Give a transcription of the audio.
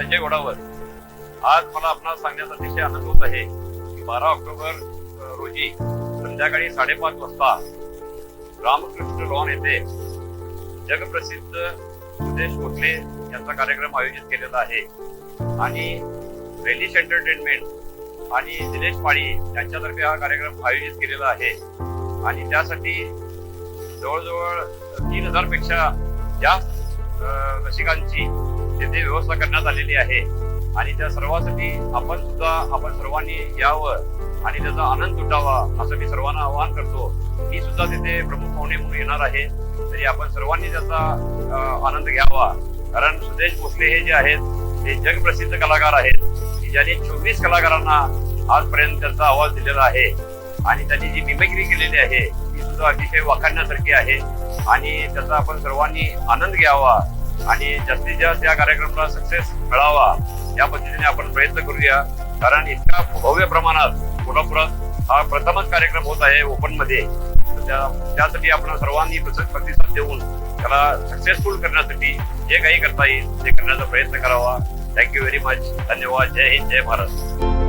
संजय घोडावत. आज मला आपणास सांगण्याचा अतिशय आनंद होत आहे की 12 ऑक्टोबर रोजी संध्याकाळी 5:30 वाजता रामकृष्ण लॉन येथे जगप्रसिद्ध सुदेश भोसले यांचा कार्यक्रम आयोजित केलेला आहे आणि रेलिश एंटरटेनमेंट आणि दिनेश पाळी यांच्यातर्फे हा कार्यक्रम आयोजित केलेला आहे आणि त्यासाठी जवळजवळ 3000 पेक्षा जास्त रसिकांची तेथे व्यवस्था करण्यात आलेली आहे आणि त्या सर्वांसाठी आपण सर्वांनी यावं आणि त्याचा आनंद लुटावा असं मी सर्वांना आवाहन करतो. मी सुद्धा तिथे प्रमुख पाहुणे म्हणून येणार आहे, तरी आपण सर्वांनी त्याचा आनंद घ्यावा. कारण सुदेश भोसले हे जे आहेत ते जगप्रसिद्ध कलाकार आहेत की ज्यांनी 24 कलाकारांना आजपर्यंत त्यांचा आवाज दिलेला आहे आणि त्यांनी जी मिमिक्री केलेली आहे ती सुद्धा अतिशय वाखाणण्यासारखी आहे आणि त्याचा आपण सर्वांनी आनंद घ्यावा आणि जास्तीत जास्त या कार्यक्रमाला सक्सेस मिळावा या पद्धतीने आपण प्रयत्न करूया. कारण इतक्या भव्य प्रमाणात कोल्हापुरात हा प्रथमच कार्यक्रम होत आहे ओपन मध्ये. त्यासाठी आपण सर्वांनी प्रतिसाद देऊन त्याला सक्सेसफुल करण्यासाठी जे काही करता येईल ते करण्याचा प्रयत्न करावा. Thank you very much. धन्यवाद. जय हिंद, जय भारत.